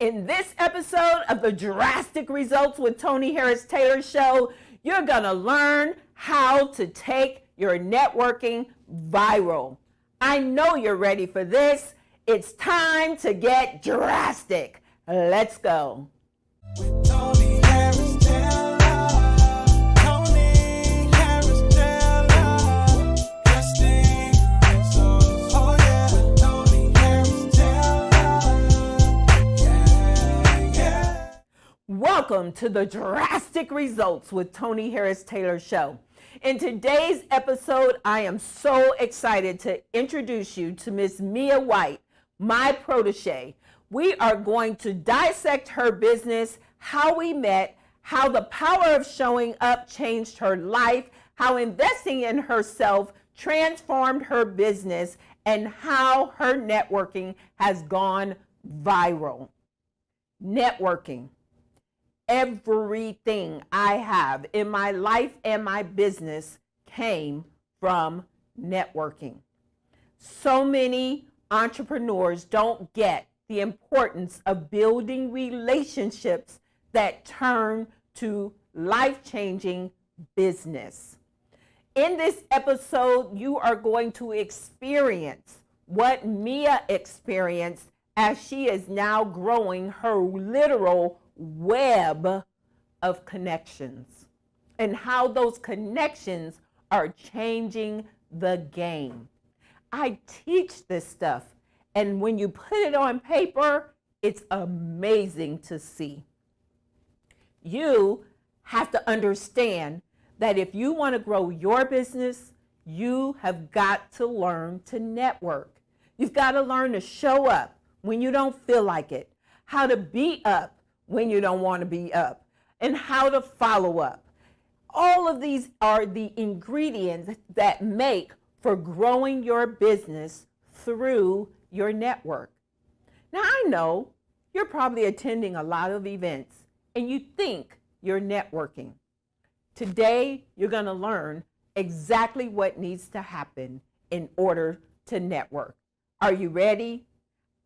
In this episode of the Drastic Results with Tony Harris Taylor show, you're going to learn how to take your networking viral. I know you're ready for this. It's time to get drastic. Let's go. With Tony Harris Taylor, Tony Harris Taylor, drastic results. Oh yeah, Tony Harris Taylor, yeah. Welcome to the Drastic Results with Tony Harris Taylor show. In today's episode, I am so excited to introduce you to Miss Mia White, my protege. We are going to dissect her business, how we met, how the power of showing up changed her life, how investing in herself transformed her business, and how her networking has gone viral. Networking. Everything I have in my life and my business came from networking. So many entrepreneurs don't get the importance of building relationships that turn to life-changing business. In this episode, you are going to experience what Mia experienced as she is now growing her literal web of connections and how those connections are changing the game. I teach this stuff, and when you put it on paper, it's amazing to see. You have to understand that if you want to grow your business, you have got to learn to network. You've got to learn to show up when you don't feel like it, how to be up when you don't want to be up, and how to follow up. All of these are the ingredients that make for growing your business through your network. Now, I know you're probably attending a lot of events and you think you're networking. Today, you're going to learn exactly what needs to happen in order to network. Are you ready?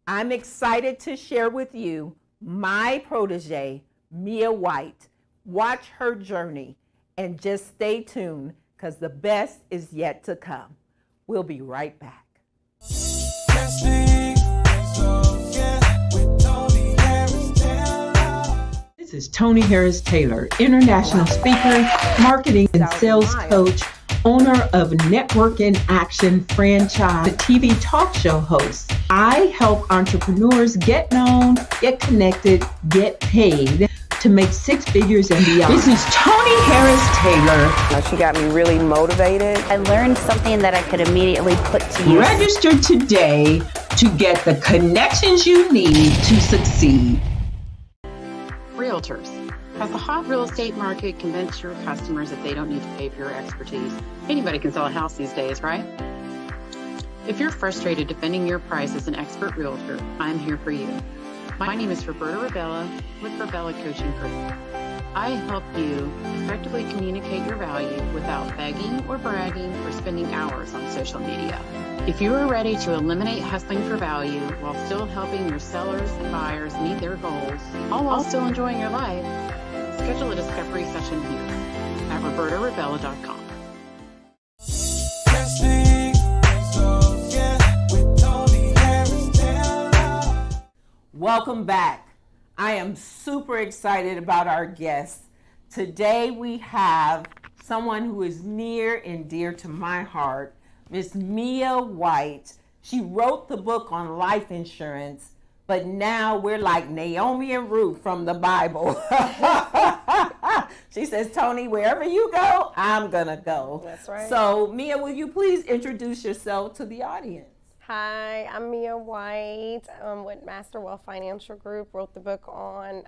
I'm excited to share with you my protege, Mia White. Watch her journey and just stay tuned because the best is yet to come. We'll be right back. Drastic results, yeah, with Tony Harris Taylor. This is Tony Harris Taylor, international speaker, marketing and sales coach, owner of Network in Action franchise, the TV talk show host. I help entrepreneurs get known, get connected, get paid to make six figures and beyond. This is Tony Harris Taylor. She got me really motivated. I learned something that I could immediately put to use. Register today to get the connections you need to succeed. Realtors. Has the hot real estate market convinced your customers that they don't need to pay for your expertise? Anybody can sell a house these days, right? If you're frustrated defending your price as an expert realtor, I'm here for you. My name is Roberta Rabella with Rabella Coaching Group. I help you effectively communicate your value without begging or bragging or spending hours on social media. If you are ready to eliminate hustling for value while still helping your sellers and buyers meet their goals, all while still enjoying your life, schedule a discovery session here at robertarabella.com. Drastic results, yeah, with Tony Harris Taylor. Welcome back. I am super excited about our guest. Today we have someone who is near and dear to my heart, Miss Mia White. She wrote the book on life insurance, but now we're like Naomi and Ruth from the Bible. She says, Tony, wherever you go, I'm gonna go. That's right. So Mia, will you please introduce yourself to the audience? Hi, I'm Mia White with Master Wealth Financial Group. Wrote the book on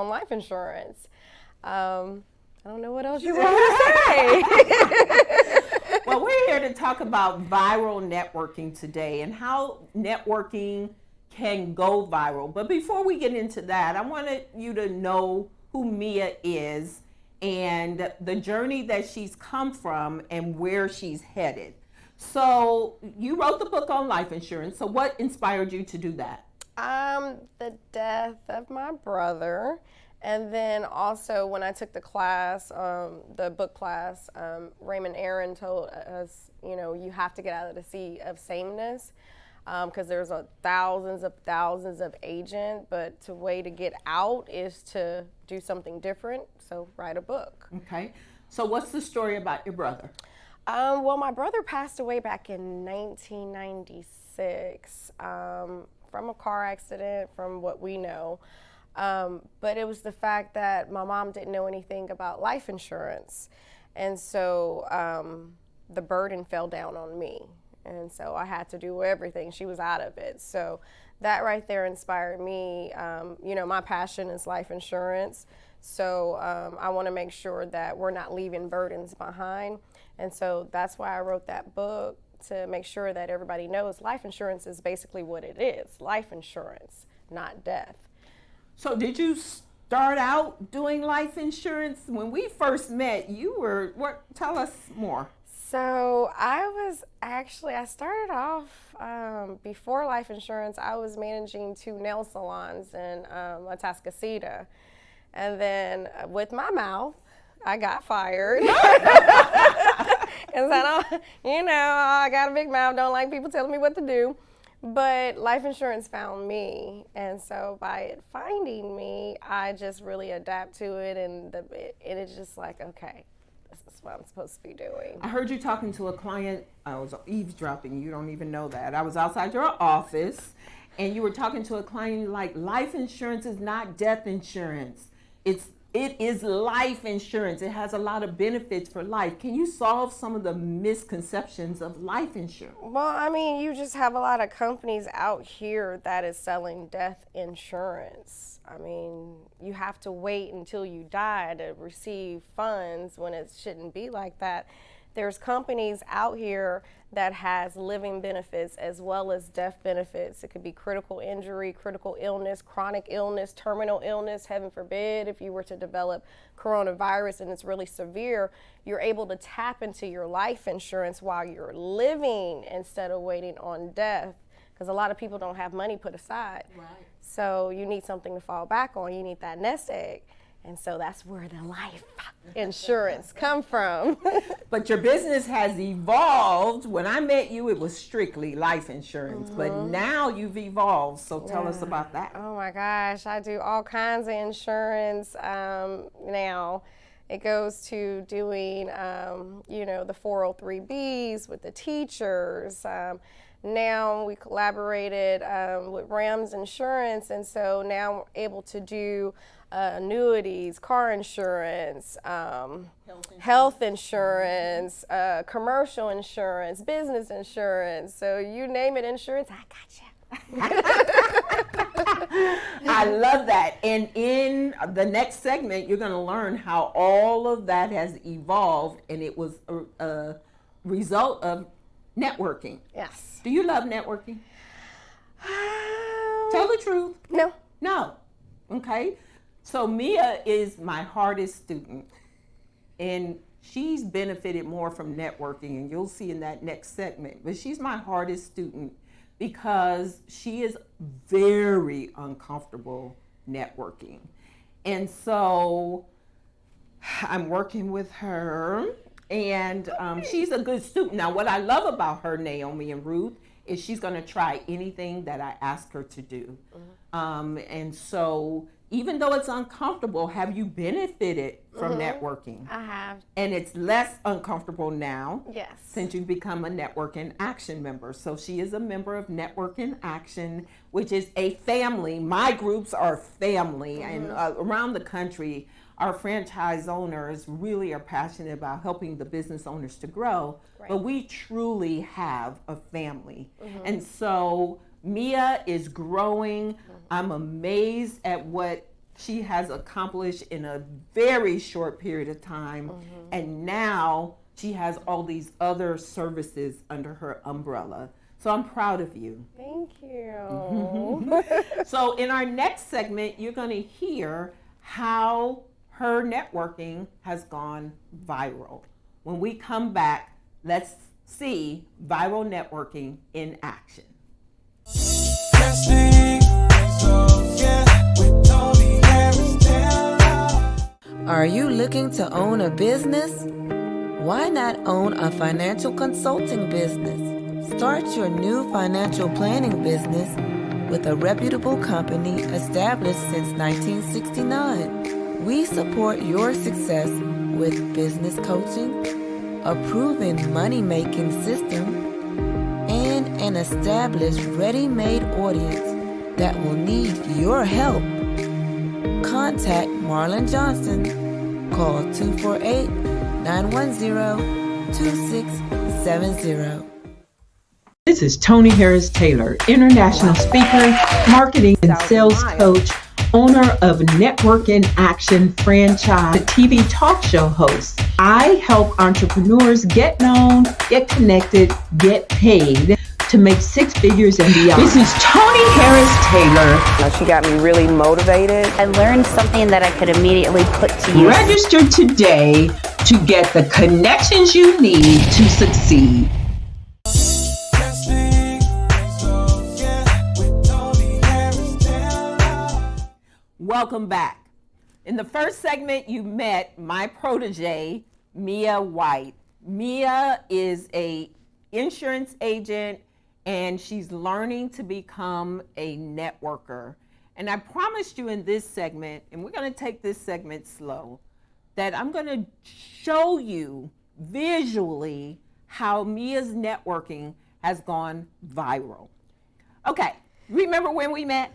life insurance. I don't know what else you want to say. Well, we're here to talk about viral networking today and how networking can go viral. But before we get into that, I wanted you to know who Mia is and the journey that she's come from and where she's headed. So you wrote the book on life insurance. So what inspired you to do that? The death of my brother. And then also when I took the class, the book class, Raymond Aaron told us, you have to get out of the sea of sameness because there's thousands of agents, but the way to get out is to do something different. So write a book. Okay. So what's the story about your brother? Well, my brother passed away back in 1996 from a car accident, from what we know. But it was the fact that my mom didn't know anything about life insurance. And so the burden fell down on me. And so I had to do everything. She was out of it. So that right there inspired me. My passion is life insurance. So I want to make sure that we're not leaving burdens behind. And so that's why I wrote that book, to make sure that everybody knows life insurance is basically what it is, life insurance, not death. So did you start out doing life insurance? When we first met, tell us more. So I started off, before life insurance, I was managing 2 nail salons in Atascocita. And then with my mouth, I got fired. Because I got a big mouth, don't like people telling me what to do. But life insurance found me, and so by it finding me, I just really adapt to it, and it's just like, okay, this is what I'm supposed to be doing. I heard you talking to a client. I was eavesdropping. You don't even know that. I was outside your office, and you were talking to a client like, life insurance is not death insurance. It is life insurance. It has a lot of benefits for life. Can you solve some of the misconceptions of life insurance? Well, you just have a lot of companies out here that is selling death insurance. You have to wait until you die to receive funds when it shouldn't be like that. There's companies out here that has living benefits as well as death benefits. It could be critical injury, critical illness, chronic illness, terminal illness, heaven forbid, if you were to develop coronavirus and it's really severe, you're able to tap into your life insurance while you're living instead of waiting on death. Because a lot of people don't have money put aside. Right. So you need something to fall back on. You need that nest egg. And so that's where the life insurance come from. But your business has evolved. When I met you, it was strictly life insurance. But now you've evolved. So tell us about that. Oh my gosh, I do all kinds of insurance now. It goes to doing, the 403Bs with the teachers. Now we collaborated with Rams Insurance, and so now we're able to do annuities, car insurance, health insurance, commercial insurance, business insurance. So you name it, insurance, I got you. I love that. And in the next segment, you're going to learn how all of that has evolved, and it was a result of networking. Yes. Do you love networking? Tell the truth. No. No. Okay. So Mia is my hardest student, and she's benefited more from networking, and you'll see in that next segment. But she's my hardest student because she is very uncomfortable networking. And so I'm working with her, and she's a good student. Now, what I love about her, Naomi and Ruth, is she's going to try anything that I ask her to do. And so even though it's uncomfortable, have you benefited from networking? I have. And it's less uncomfortable now. Yes. Since you've become a Network in Action member. So she is a member of Network in Action, which is a family. My groups are family. And around the country, our franchise owners really are passionate about helping the business owners to grow. Right. But we truly have a family. And so Mia is growing. I'm amazed at what she has accomplished in a very short period of time. And now she has all these other services under her umbrella. So I'm proud of you. Thank you. So in our next segment, you're going to hear how her networking has gone viral. When we come back, let's see viral networking in action. Testing. Are you looking to own a business? Why not own a financial consulting business? Start your new financial planning business with a reputable company established since 1969. We support your success with business coaching, a proven money-making system, and an established ready-made audience that will need your help. Contact Marlon Johnson. Call 248-910-2670. This is Tony Harris Taylor, international speaker, marketing and sales coach, owner of Network in Action franchise, TV talk show host. I help entrepreneurs get known, get connected, get paid to make six figures and beyond. This is Tony Harris Taylor. She got me really motivated. I learned something that I could immediately put to use. Register today to get the connections you need to succeed. Welcome back. In the first segment, you met my protege, Mia White. Mia is a insurance agent, and she's learning to become a networker. And I promised you in this segment, and we're going to take this segment slow, that I'm going to show you visually how Mia's networking has gone viral. Okay, remember when we met?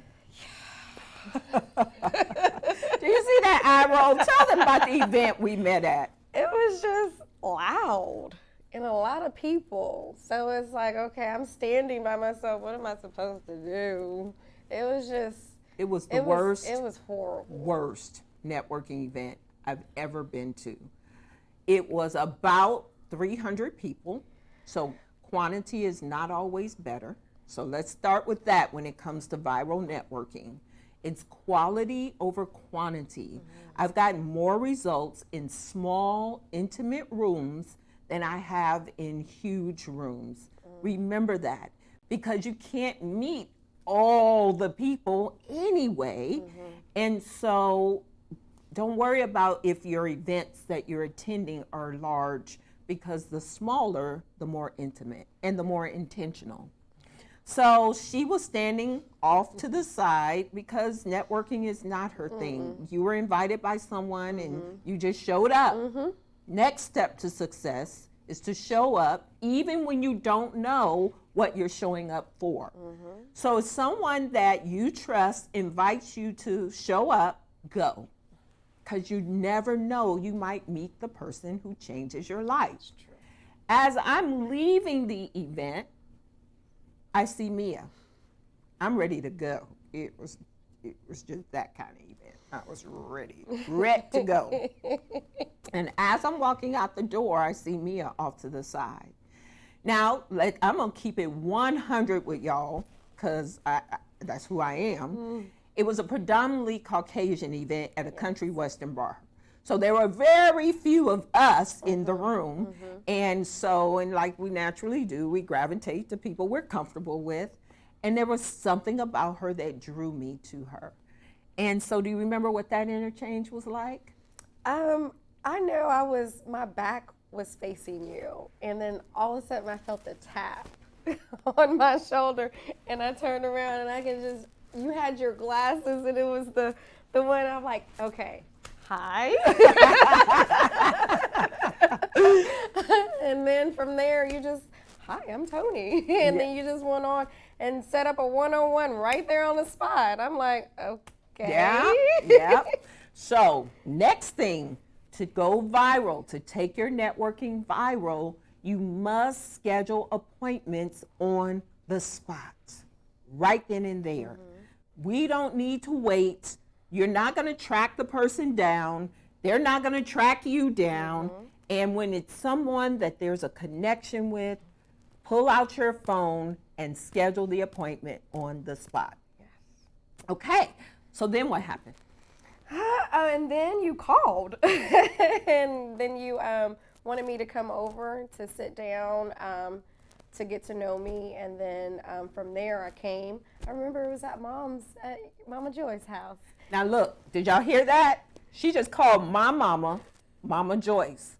Do you see that eye roll? Tell them about the event we met at. It was just loud and a lot of people. So it's like, okay, I'm standing by myself. What am I supposed to do? It was just. It was the worst. It was horrible. Worst networking event I've ever been to. It was about 300 people. So quantity is not always better. So let's start with that when it comes to viral networking. It's quality over quantity. Mm-hmm. I've gotten more results in small, intimate rooms than I have in huge rooms. Remember that, because you can't meet all the people anyway. And so don't worry about if your events that you're attending are large, because the smaller, the more intimate and the more intentional. So she was standing off to the side because networking is not her thing. You were invited by someone and you just showed up. Next step to success is to show up even when you don't know what you're showing up for. So if someone that you trust invites you to show up, go. Because you never know, you might meet the person who changes your life. As I'm leaving the event, I see Mia. I'm ready to go. It was just that kind of event. I was ready to go. And as I'm walking out the door, I see Mia off to the side. Now, I'm gonna keep it 100 with y'all, because that's who I am. It was a predominantly Caucasian event at a country western bar. So there were very few of us in the room. And so, and like we naturally do, we gravitate to people we're comfortable with. And there was something about her that drew me to her. And so do you remember what that interchange was like? I know my back was facing you. And then all of a sudden I felt a tap on my shoulder. And I turned around and I could just, you had your glasses and it was the one. I'm like, okay. Hi. And then from there, you just, hi, I'm Tony. And then you just went on and set up a one-on-one right there on the spot. I'm like, okay. Yeah. So next thing, to go viral, to take your networking viral, you must schedule appointments on the spot, right then and there. We don't need to wait. You're not going to track the person down. They're not going to track you down. And when it's someone that there's a connection with, pull out your phone and schedule the appointment on the spot. Okay, so then what happened? And then you called. And then you wanted me to come over to sit down to get to know me. And then from there I came. I remember it was at Mama Joy's house. Now look, did y'all hear that? She just called my mama, Mama Joyce.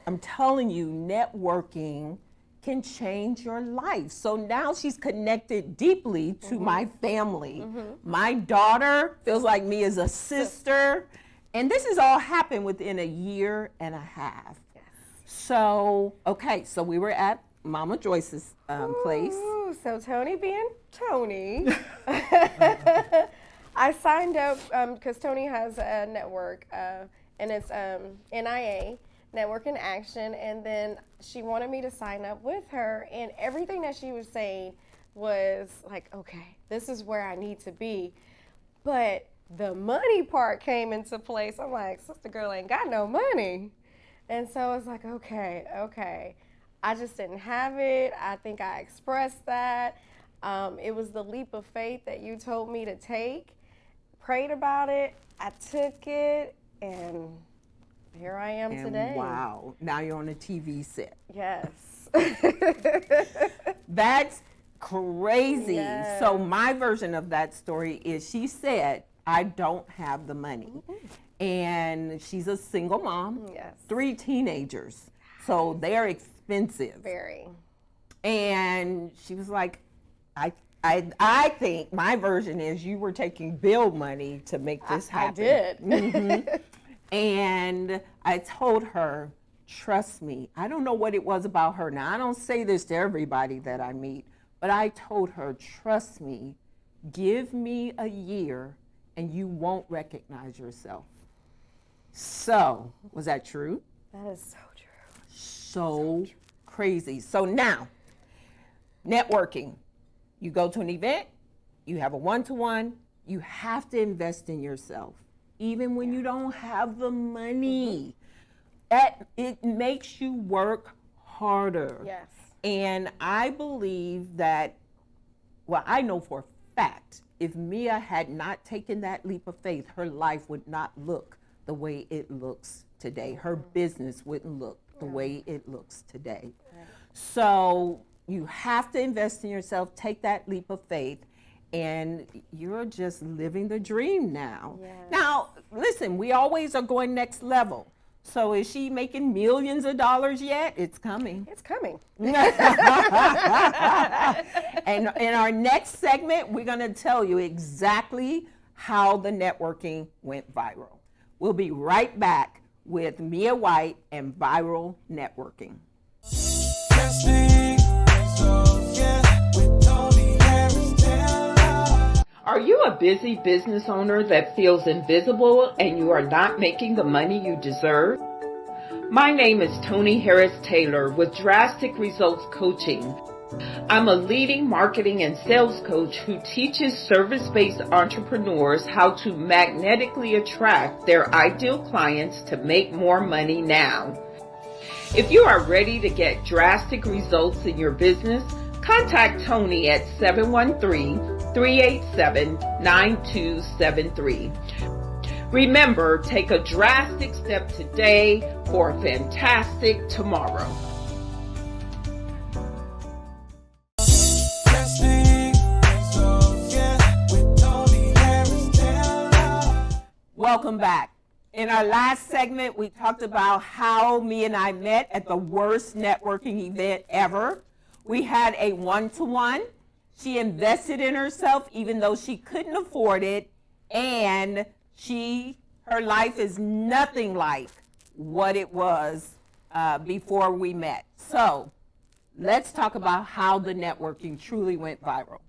I'm telling you, networking can change your life. So now she's connected deeply to my family. My daughter feels like me as a sister. And this has all happened within a year and a half. Yes. So, okay, so we were at Mama Joyce's place. Ooh, so Tony being Tony, I signed up because Tony has a network, and it's NIA, Network in Action, and then she wanted me to sign up with her, and everything that she was saying was like, okay, this is where I need to be. But the money part came into place. I'm like, sister girl ain't got no money. And so I was like, okay. I just didn't have it. I think I expressed that. It was the leap of faith that you told me to take. Prayed about it. I took it, and here I am And today. wow, now you're on a TV set. Yes. That's crazy. Yes. So my version of that story is she said, I don't have the money. And she's a single mom, Yes. 3 teenagers. So they're expensive. Very. And she was like, I think my version is you were taking bill money to make this happen. I did. And I told her, trust me, I don't know what it was about her. Now, I don't say this to everybody that I meet, but I told her, trust me, give me a year and you won't recognize yourself. So, was that true? That is so true. So crazy. So now, networking. You go to an event, you have a one-to-one, you have to invest in yourself, even when you don't have the money. It makes you work harder. Yes. And I believe that, well, I know for a fact, if Mia had not taken that leap of faith, her life would not look the way it looks today. Her business wouldn't look the way it looks today. So you have to invest in yourself, take that leap of faith, and you're just living the dream now. Yes. Now, listen, we always are going next level. So is she making millions of dollars yet? It's coming. It's coming. And in our next segment, we're going to tell you exactly how the networking went viral. We'll be right back with Mia White and Viral Networking. Testing, so yeah, with Tony Harris Taylor. Are you a busy business owner that feels invisible and you are not making the money you deserve? My name is Tony Harris Taylor with Drastic Results Coaching. I'm a leading marketing and sales coach who teaches service-based entrepreneurs how to magnetically attract their ideal clients to make more money now. If you are ready to get drastic results in your business, contact Tony at 713-387-9273. Remember, take a drastic step today for a fantastic tomorrow. Testing, so yeah, with Tony Harris Taylor. Welcome back. In our last segment, we talked about how Mia and I met at the worst networking event ever. We had a one-to-one. She invested in herself even though she couldn't afford it, and her life is nothing like what it was before we met. So let's talk about how the networking truly went viral.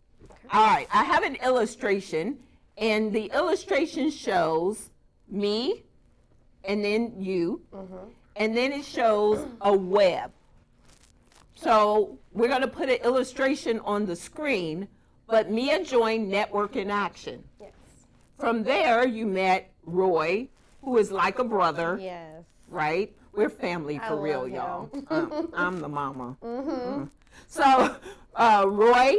All right, I have an illustration, and the illustration shows me and then you, and then it shows a web. So we're going to put an illustration on the screen, but Mia joined Network in Action. Yes. From there, you met Roy, who is like a brother, Yes. right? We're family I for real, love y'all. him. I'm the mama. So, Roy,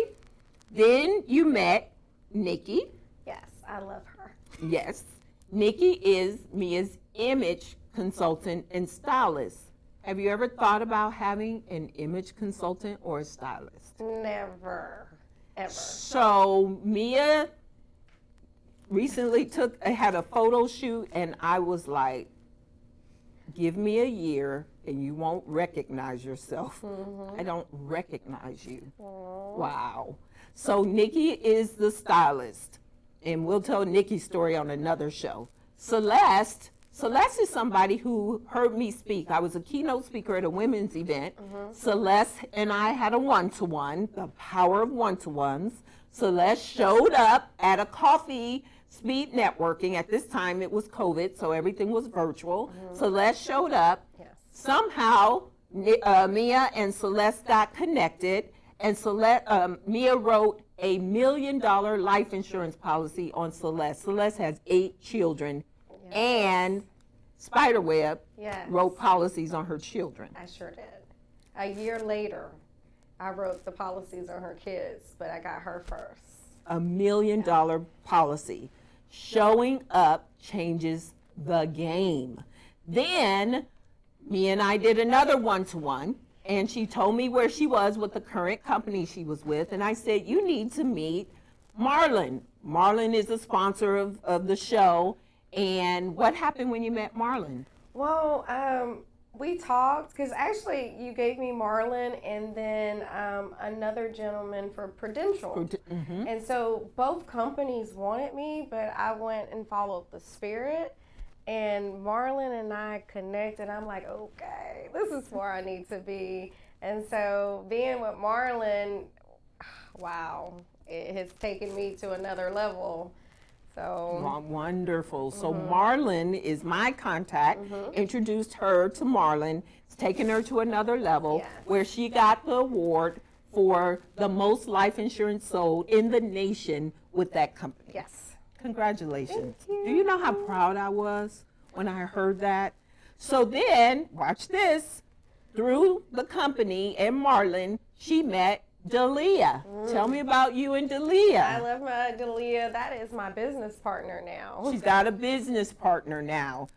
then you met Nikki. Yes, I love her. Yes. Nikki is Mia's image consultant and stylist. Have you ever thought about having an image consultant or a stylist? Never, ever. So Mia recently had a photo shoot, and I was like, give me a year and you won't recognize yourself. I don't recognize you. Wow. So Nikki is the stylist, and we'll tell Nikki's story on another show. Celeste is somebody who heard me speak. I was a keynote speaker at a women's event. Celeste and I had a one-to-one, the power of one-to-ones. Celeste showed up at a coffee speed networking. At this time it was COVID, so everything was virtual. Celeste showed up. Somehow Mia and Celeste got connected, and Mia wrote a $1 million life insurance policy on Celeste. Celeste has 8 children, and Spiderweb wrote policies on her children. I sure did. A year later, I wrote the policies on her kids, but I got her first. $1 million policy. Showing up changes the game. Then me and I did another one-to-one, and she told me where she was with the current company she was with, and I said, you need to meet Marlon. Marlon is a sponsor of the show. And what happened when you met Marlon? Well, we talked, because actually you gave me Marlon and then another gentleman for Prudential. And so both companies wanted me, but I went and followed the spirit. And Marlon and I connected. I'm like, okay, this is where I need to be. And so being with Marlon, wow, it has taken me to another level. So wonderful. So Marlon is my contact. Introduced her to Marlon. It's taken her to another level where she got the award for the most life insurance sold in the nation with that company. Yes. Congratulations. Thank you. Do you know how proud I was when I heard that? So then, watch this. Through the company and Marlon, she met Dalia. Tell me about you and Dalia. I love my Dalia. That is my business partner now. She's got a business partner now.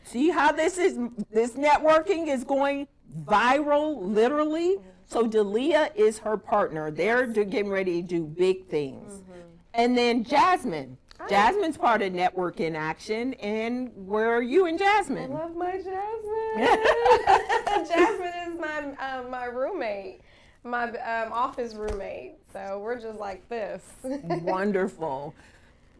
See how this networking is going viral, literally? So Dalia is her partner. They're getting ready to do big things. And then Jasmine. Jasmine's part of Network in Action. And where are you and Jasmine? I love my Jasmine. Jasmine is my roommate, my office roommate. So we're just like this. Wonderful.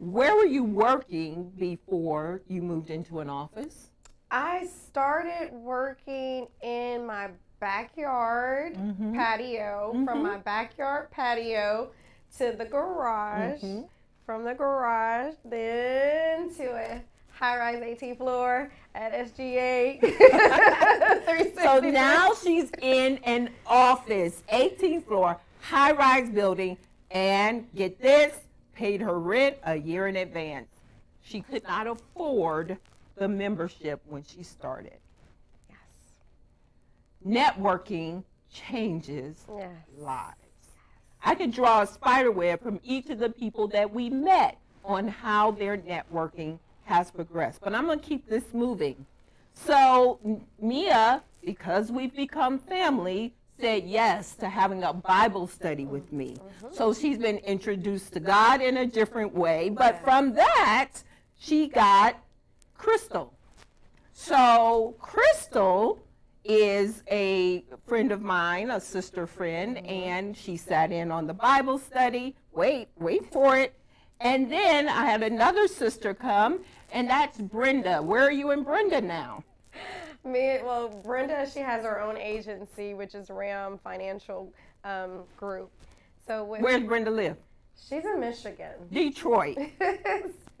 Where were you working before you moved into an office? I started working in my backyard patio, from my backyard patio to the garage, from the garage then to a high-rise 18th floor at SGA. So now she's in an office, 18th floor, high-rise building, and get this, paid her rent a year in advance. She could not afford the membership when she started. Networking changes lives. I could draw a spider web from each of the people that we met on how their networking has progressed. But I'm going to keep this moving. So Mia, because we've become family, said yes to having a Bible study with me. So she's been introduced to God in a different way. But from that, she got Crystal. So Crystal is a friend of mine, a sister friend, and she sat in on the Bible study. Wait for it. And then I had another sister come, and that's Brenda. Where are you and Brenda now? Brenda, she has her own agency, which is RAM Financial Group. So where's Brenda live? She's in Michigan. Detroit.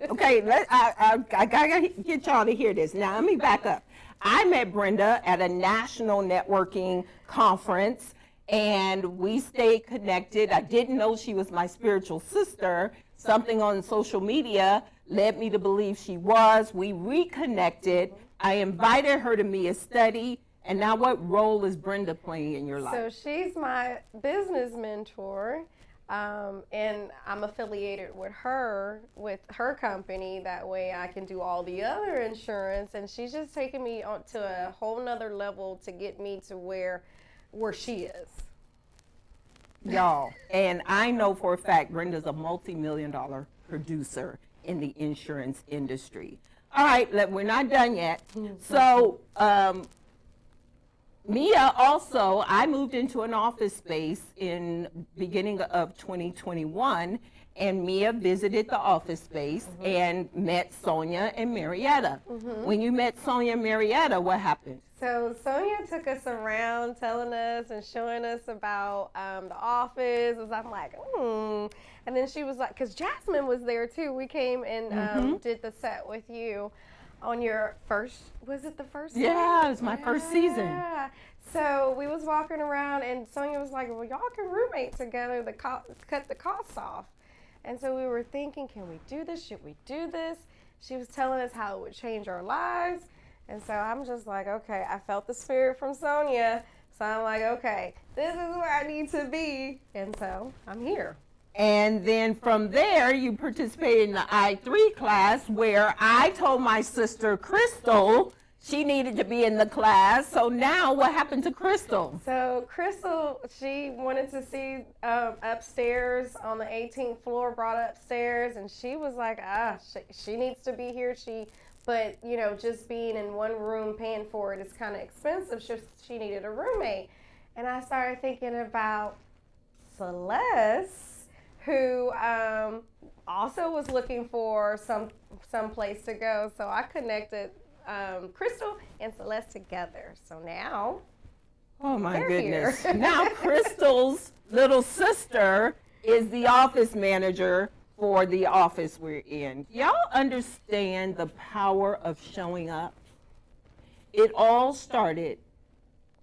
Okay, I gotta get y'all to hear this. Now let me back up. I met Brenda at a national networking conference, and we stayed connected. I didn't know she was my spiritual sister. Something on social media led me to believe she was. We reconnected. I invited her to Mia's study. And now what role is Brenda playing in your life? So she's my business mentor. And I'm affiliated with her company. That way I can do all the other insurance. And she's just taking me on to a whole nother level to get me to where she is. Y'all, and I know for a fact Brenda's a multi-million-dollar producer in the insurance industry. All right, we're not done yet. So Mia also, I moved into an office space in beginning of 2021, and Mia visited the office space and met Sonia and Marietta. When you met Sonia and Marietta, what happened? So Sonia took us around telling us and showing us about the office. I'm like, And then she was like, because Jasmine was there too. We came and did the set with you on your first, was it the first season? Yeah, it was my first season. Yeah. So we was walking around and Sonia was like, well, y'all can roommate together to cut the costs off. And so we were thinking, can we do this? Should we do this? She was telling us how it would change our lives. And so I'm just like, okay, I felt the spirit from Sonia. So I'm like, okay, this is where I need to be. And so I'm here. And then from there, you participated in the I3 class where I told my sister, Crystal, she needed to be in the class. So now what happened to Crystal? So Crystal, she wanted to see upstairs on the 18th floor, brought upstairs, and she was like, she needs to be here. But, you know, just being in one room paying for it is kind of expensive. She needed a roommate. And I started thinking about Celeste, who also was looking for some place to go. So I connected Crystal and Celeste together. So now, oh my they're goodness. here. Now Crystal's little sister is the office manager for the office we're in. Y'all understand the power of showing up? It all started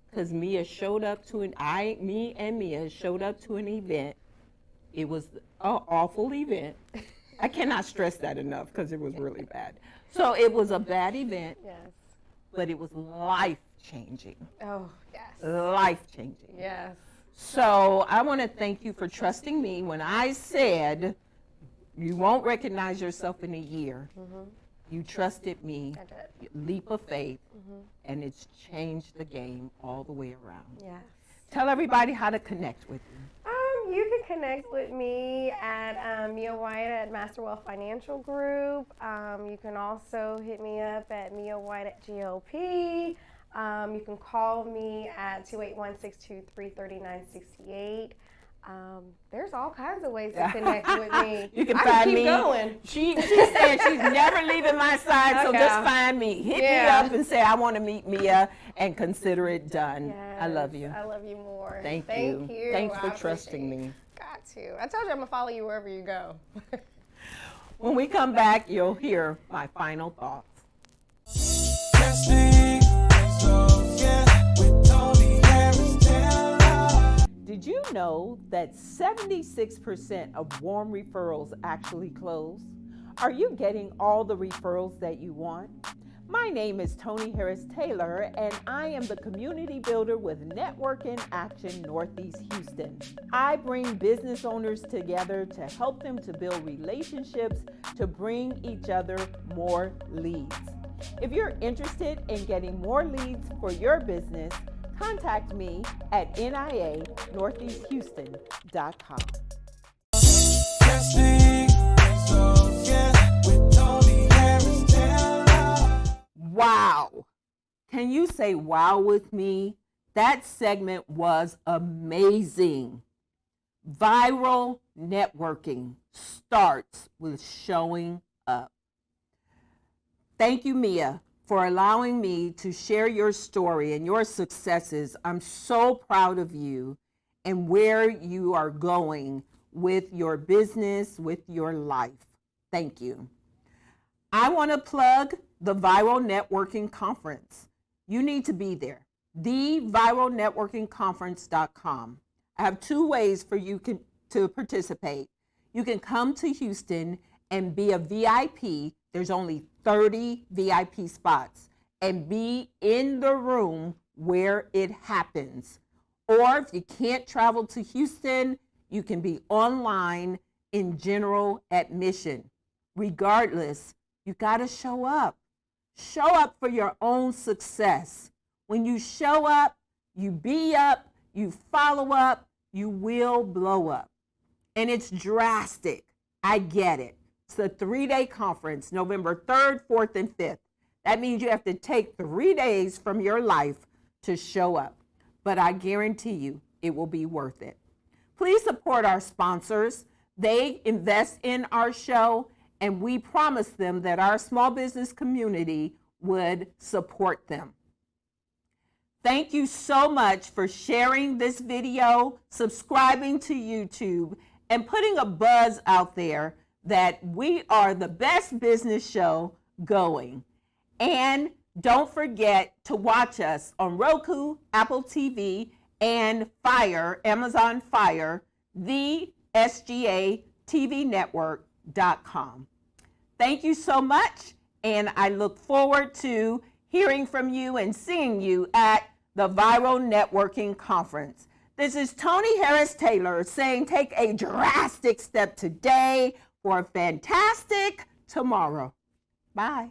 because Mia showed up to Mia showed up to an event. It was an awful event. I cannot stress that enough because it was really bad. So it was a bad event, yes. but it was life-changing. Oh, yes. Life-changing. Yes. So I want to thank you for trusting me when I said you won't recognize yourself in a year. You trusted me, I did. leap of faith, and it's changed the game all the way around. Yes. Tell everybody how to connect with you. You can connect with me at Mia White at Masterwealth Financial Group. You can also hit me up at Mia White at GLP. You can call me at 281-623-3968. There's all kinds of ways to connect with me. You can I find keep me. Going. She said she's never leaving my side, so Okay. just find me. Hit me Yeah. up and say I want to meet Mia and consider it done. I love you. I love you more. Thank you. you. Thanks for I trusting appreciate me. it. Got to. I told you I'm going to follow you wherever you go. When we come back, you'll hear my final thoughts. Casting so yeah, with Tony Harris Taylor. Did you know that 76% of warm referrals actually close? Are you getting all the referrals that you want? My name is Tony Harris Taylor, and I am the community builder with Network in Action Northeast Houston. I bring business owners together to help them to build relationships to bring each other more leads. If you're interested in getting more leads for your business, contact me at nianortheasthouston.com. Casting so yeah, with Tony Harris Taylor. Wow. Can you say wow with me? That segment was amazing. Viral networking starts with showing up. Thank you, Mia, for allowing me to share your story and your successes. I'm so proud of you and where you are going with your business, with your life. Thank you. I want to plug the Viral Networking Conference. You need to be there. TheViralNetworkingConference.com. I have two ways for you to participate. You can come to Houston and be a VIP. There's only 30 VIP spots, and be in the room where it happens. Or if you can't travel to Houston, you can be online in general admission. Regardless, you got to show up. Show up for your own success. When you show up, you be up, you follow up, you will blow up. And it's drastic. I get it. It's a 3-day conference, November 3rd, 4th, and 5th. That means you have to take 3 days from your life to show up. But I guarantee you, it will be worth it. Please support our sponsors. They invest in our show, and we promise them that our small business community would support them. Thank you so much for sharing this video, subscribing to YouTube, and putting a buzz out there that we are the best business show going. And don't forget to watch us on Roku, Apple TV, and Fire, Amazon Fire, the SGATVnetwork.com. Thank you so much, and I look forward to hearing from you and seeing you at the Viral Networking Conference. This is Tony Harris Taylor saying take a drastic step today for a fantastic tomorrow. Bye.